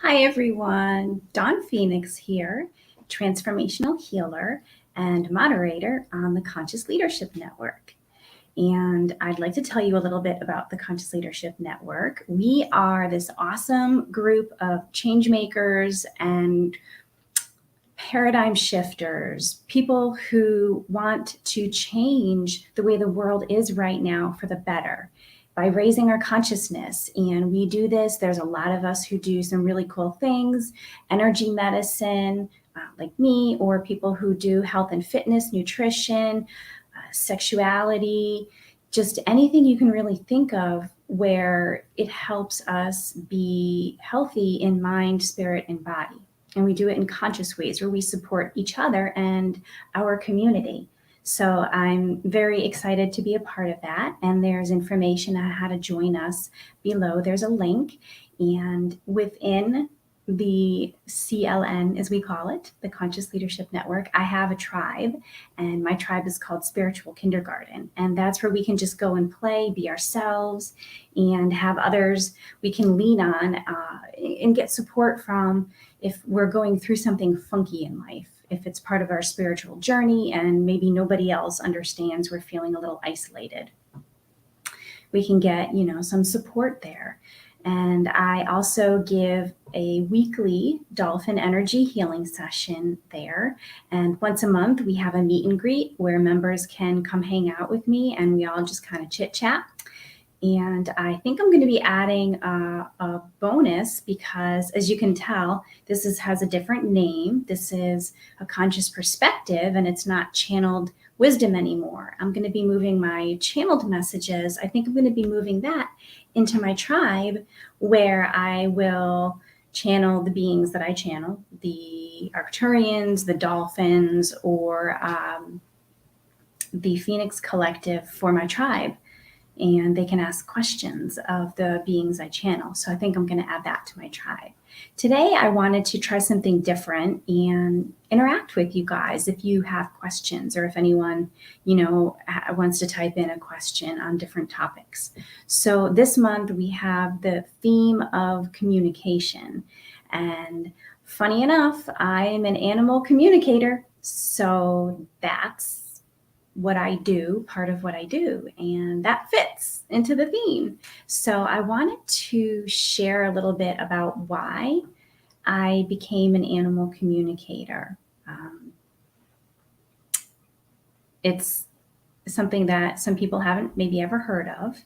Hi everyone, Dawn Phoenix here, transformational healer and moderator on the Conscious Leadership Network. And I'd like to tell you a little bit about the Conscious Leadership Network. We are this awesome group of change makers and paradigm shifters, people who want to change the way the world is right now for the better by raising our consciousness. And we do this. There's a lot of us who do some really cool things, energy medicine, like me, or people who do health and fitness, nutrition, sexuality, just anything you can really think of where it helps us be healthy in mind, spirit, and body. And we do it in conscious ways where we support each other and our community. So I'm very excited to be a part of that. And there's information on how to join us below. There's a link. And within the CLN, as we call it, the Conscious Leadership Network, I have a tribe. And my tribe is called Spiritual Kindergarten. And that's where we can just go and play, be ourselves, and have others we can lean on and get support from if we're going through something funky in life. If it's part of our spiritual journey and maybe nobody else understands, we're feeling a little isolated, we can get, some support there. And I also give a weekly Dolphin energy healing session there. And once a month, we have a meet and greet where members can come hang out with me and we all just kind of chit chat. And I think I'm going to be adding a bonus because, as you can tell, this has a different name. This is a conscious perspective, and it's not channeled wisdom anymore. I'm going to be moving my channeled messages. I think I'm going to be moving that into my tribe, where I will channel the beings that I channel, the Arcturians, the Dolphins, or the Phoenix Collective for my tribe. And they can ask questions of the beings I channel. So I think I'm going to add that to my tribe. Today, I wanted to try something different and interact with you guys if you have questions, or if anyone, wants to type in a question on different topics. So this month we have the theme of communication. And funny enough, I'm an animal communicator. So that's what I do, part of what I do, and that fits into the theme. So I wanted to share a little bit about why I became an animal communicator. It's something that some people haven't maybe ever heard of.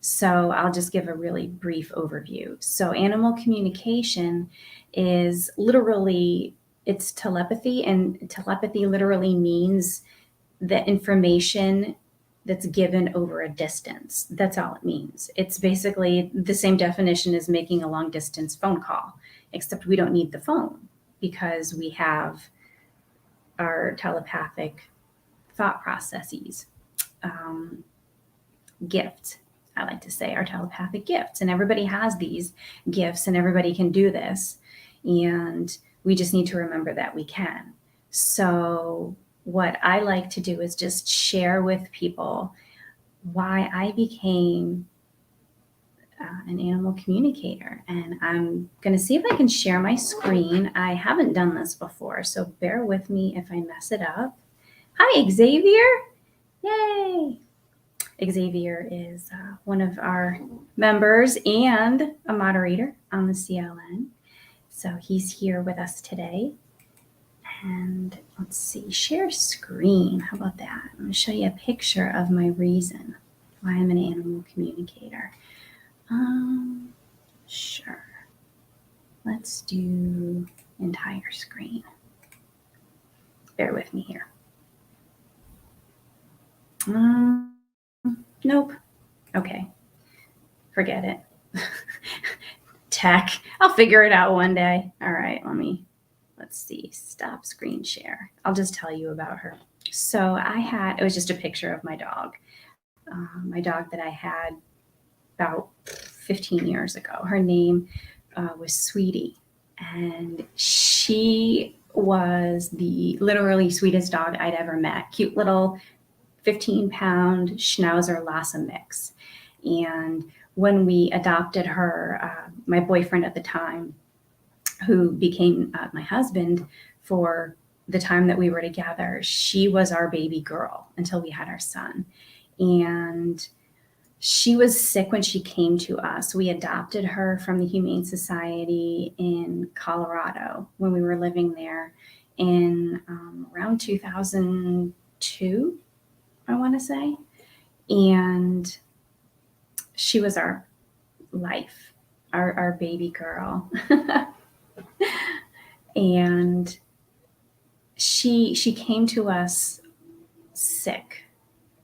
So I'll just give a really brief overview. So animal communication is literally, it's telepathy, and telepathy literally means the information that's given over a distance. That's all it means. It's basically the same definition as making a long distance phone call, except we don't need the phone because we have our telepathic thought processes, gifts. I like to say our telepathic gifts, and everybody has these gifts and everybody can do this. And we just need to remember that we can. So what I like to do is just share with people why I became an animal communicator. And I'm going to see if I can share my screen. I haven't done this before, so bear with me if I mess it up. Hi, Xavier. Yay. Xavier is one of our members and a moderator on the CLN. So he's here with us today. And let's see, share screen. How about that? I'm going to show you a picture of my reason why I'm an animal communicator. Sure. Let's do entire screen. Bear with me here. Nope. Okay. Forget it. Tech. I'll figure it out one day. All right, let me let's see, stop screen share. I'll just tell you about her. So it was just a picture of my dog that I had about 15 years ago. Her name was Sweetie, and she was the literally sweetest dog I'd ever met. Cute little 15-pound Schnauzer Lhasa mix. And when we adopted her, my boyfriend at the time, who became my husband for the time that we were together, she was our baby girl until we had our son. And she was sick when she came to us. We adopted her from the Humane Society in Colorado when we were living there in around 2002, I want to say. And she was our life, our baby girl. And she came to us sick,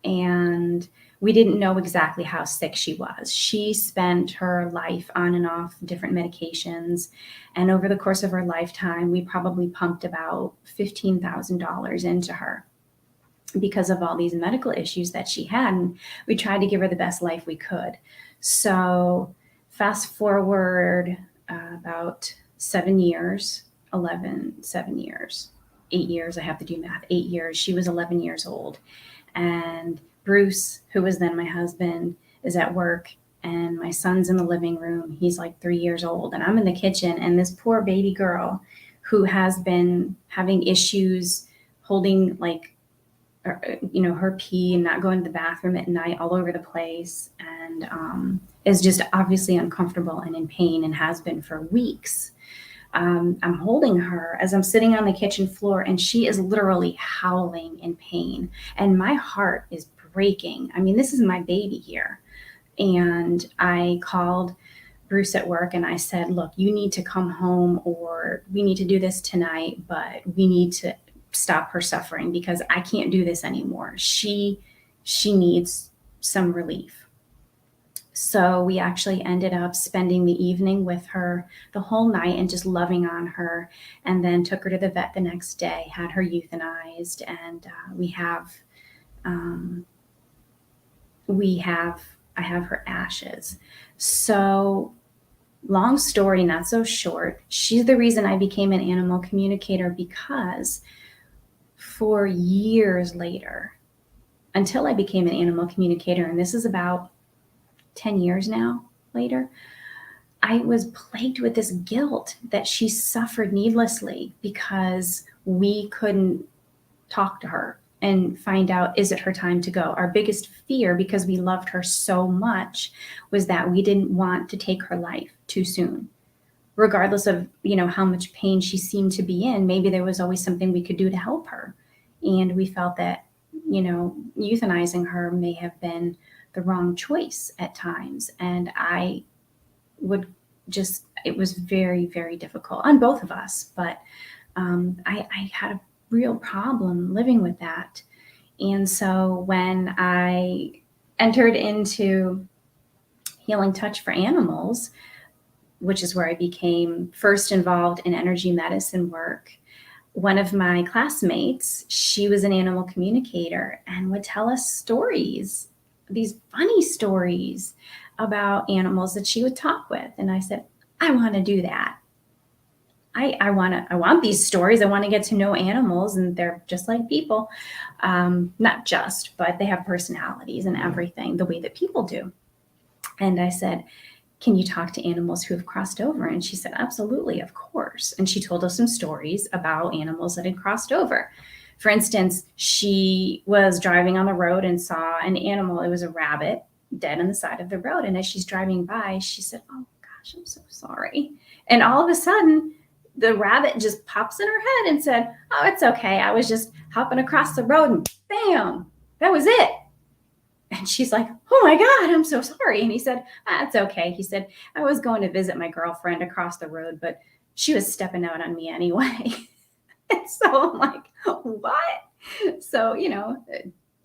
and we didn't know exactly how sick she was. She spent her life on and off different medications, and over the course of her lifetime, we probably pumped about $15,000 into her because of all these medical issues that she had, and we tried to give her the best life we could. So fast forward about 7 years, 8 years, I have to do math, 8 years. She was 11 years old. And Bruce, who was then my husband, is at work, and my son's in the living room. He's like 3 years old, and I'm in the kitchen, and this poor baby girl who has been having issues holding her pee and not going to the bathroom at night all over the place, and is just obviously uncomfortable and in pain and has been for weeks. I'm holding her as I'm sitting on the kitchen floor, and she is literally howling in pain, and my heart is breaking. I mean, this is my baby here. And I called Bruce at work and I said, look, you need to come home, or we need to do this tonight, but we need to stop her suffering because I can't do this anymore. She needs some relief. So we actually ended up spending the evening with her the whole night and just loving on her, and then took her to the vet the next day, had her euthanized, and I have her ashes. So long story, not so short, she's the reason I became an animal communicator, because for years later, until I became an animal communicator, and this is about 10 years now later, I was plagued with this guilt that she suffered needlessly because we couldn't talk to her and find out, is it her time to go? Our biggest fear, because we loved her so much, was that we didn't want to take her life too soon. Regardless of, how much pain she seemed to be in, maybe there was always something we could do to help her. And we felt that, euthanizing her may have been the wrong choice at times. And it was very, very difficult on both of us. But I had a real problem living with that. And so when I entered into Healing Touch for Animals, which is where I became first involved in energy medicine work, one of my classmates, she was an animal communicator and would tell us stories, these funny stories about animals that she would talk with. And I said, I want to do that. I want these stories. I want to get to know animals, and they're just like people. Not just, but they have personalities and everything the way that people do. And I said, can you talk to animals who have crossed over? And she said, absolutely, of course. And she told us some stories about animals that had crossed over. For instance, she was driving on the road and saw an animal. It was a rabbit dead on the side of the road. And as she's driving by, she said, oh gosh, I'm so sorry. And all of a sudden, the rabbit just pops in her head and said, oh, it's okay. I was just hopping across the road and bam, that was it. And she's like, oh my God, I'm so sorry. And he said, it's okay. He said, I was going to visit my girlfriend across the road, but she was stepping out on me anyway. And so I'm like, what? So,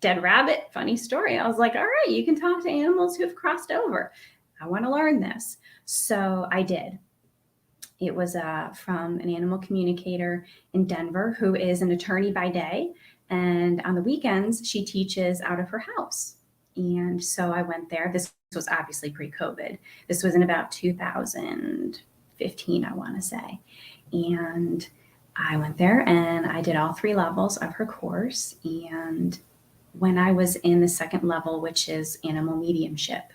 dead rabbit, funny story. I was like, all right, you can talk to animals who have crossed over. I want to learn this. So I did. It was from an animal communicator in Denver who is an attorney by day. And on the weekends, she teaches out of her house. And so I went there. This was obviously pre-COVID. This was in about 2015, I want to say. And I went there and I did all 3 levels of her course. And when I was in the second level, which is animal mediumship,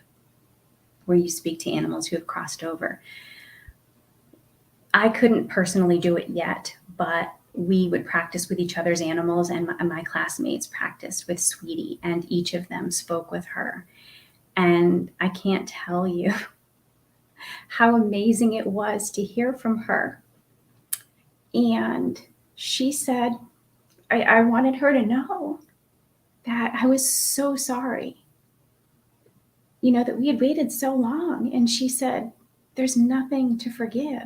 where you speak to animals who have crossed over, I couldn't personally do it yet, but we would practice with each other's animals, and my classmates practiced with Sweetie, and each of them spoke with her. And I can't tell you how amazing it was to hear from her. And she said, I wanted her to know that I was so sorry, that we had waited so long. And she said, there's nothing to forgive,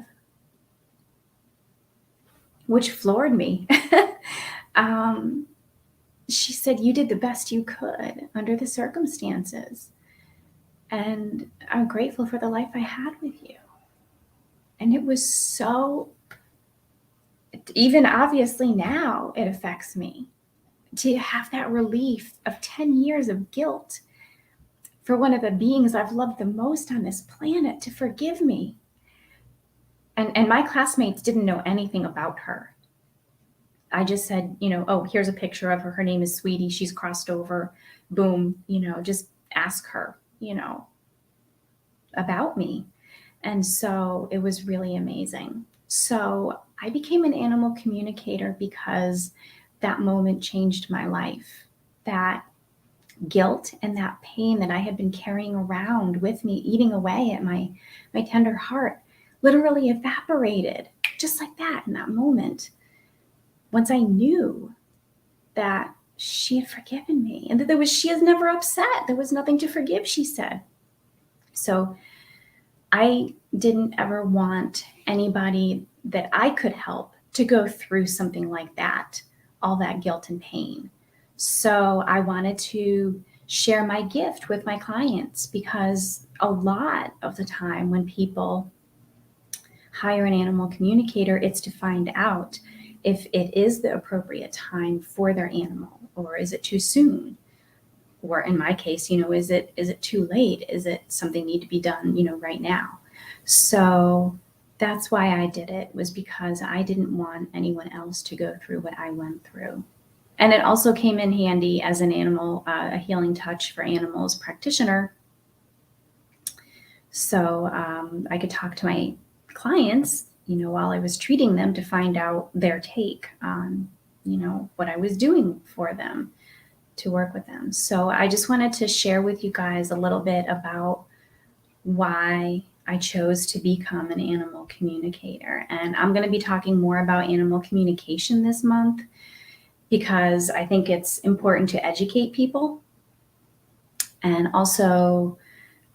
which floored me. She said, you did the best you could under the circumstances. And I'm grateful for the life I had with you. And it was so, even obviously now it affects me to have that relief of 10 years of guilt for one of the beings I've loved the most on this planet to forgive me. And my classmates didn't know anything about her. I just said, oh, here's a picture of her. Her name is Sweetie. She's crossed over. Boom, just ask her, about me. And so it was really amazing. So I became an animal communicator because that moment changed my life. That guilt and that pain that I had been carrying around with me, eating away at my tender heart, literally evaporated just like that in that moment. Once I knew that she had forgiven me and that she is never upset. There was nothing to forgive, she said. So I didn't ever want anybody that I could help to go through something like that, all that guilt and pain. So I wanted to share my gift with my clients, because a lot of the time when people hire an animal communicator, it's to find out if it is the appropriate time for their animal, or is it too soon? Or in my case, is it too late? Is it something need to be done, right now? So that's why I did it, was because I didn't want anyone else to go through what I went through. And it also came in handy as an animal, a healing touch for animals practitioner. So I could talk to my clients, while I was treating them, to find out their take on, what I was doing for them, to work with them. So I just wanted to share with you guys a little bit about why I chose to become an animal communicator. And I'm going to be talking more about animal communication this month, because I think it's important to educate people. And also,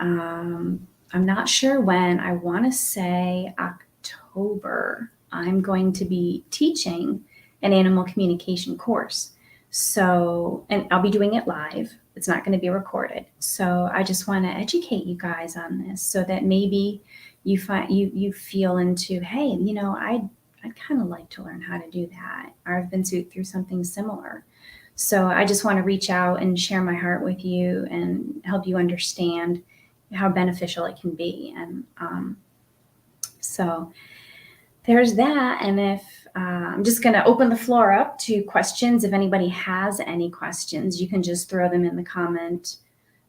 I'm not sure when. I want to say October, I'm going to be teaching an animal communication course. So, and I'll be doing it live. It's not going to be recorded. So I just want to educate you guys on this, so that maybe you feel into, hey, I'd kind of like to learn how to do that. Or I've been through something similar. So I just want to reach out and share my heart with you and help you understand how beneficial it can be. And so there's that. And if I'm just going to open the floor up to questions. If anybody has any questions, you can just throw them in the comment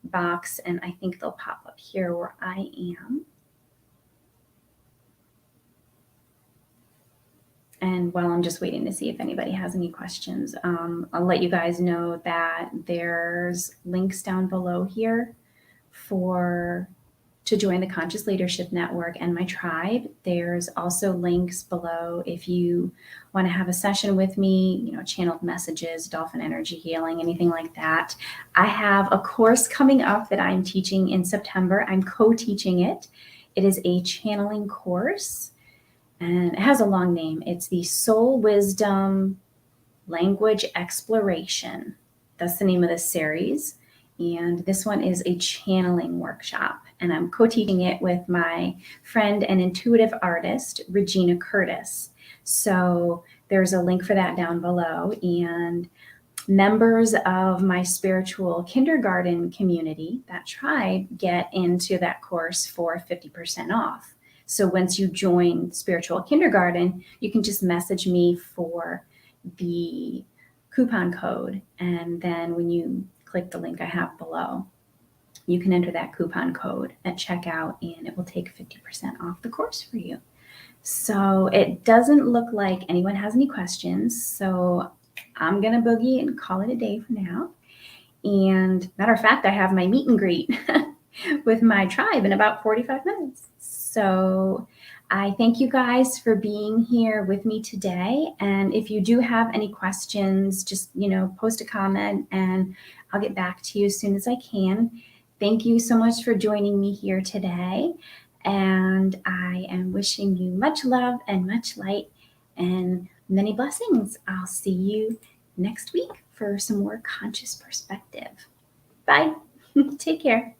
box, and I think they'll pop up here where I am. And while I'm just waiting to see if anybody has any questions, I'll let you guys know that there's links down below here to join the Conscious Leadership Network and my tribe. There's also links below if you want to have a session with me, channeled messages, dolphin energy healing, anything like that. I have a course coming up that I'm teaching in September. I'm co-teaching it. It is a channeling course, and it has a long name. It's the Soul Wisdom Language Exploration. That's the name of this series. And this one is a channeling workshop, and I'm co-teaching it with my friend and intuitive artist, Regina Curtis. So there's a link for that down below. And members of my spiritual kindergarten community, that tribe, get into that course for 50% off. So once you join spiritual kindergarten, you can just message me for the coupon code. And then when you click the link I have below, you can enter that coupon code at checkout and it will take 50% off the course for you. So it doesn't look like anyone has any questions. So I'm going to boogie and call it a day for now. And matter of fact, I have my meet and greet with my tribe in about 45 minutes. So I thank you guys for being here with me today. And if you do have any questions, just, post a comment and I'll get back to you as soon as I can. Thank you so much for joining me here today. And I am wishing you much love and much light and many blessings. I'll see you next week for some more conscious perspective. Bye. Take care.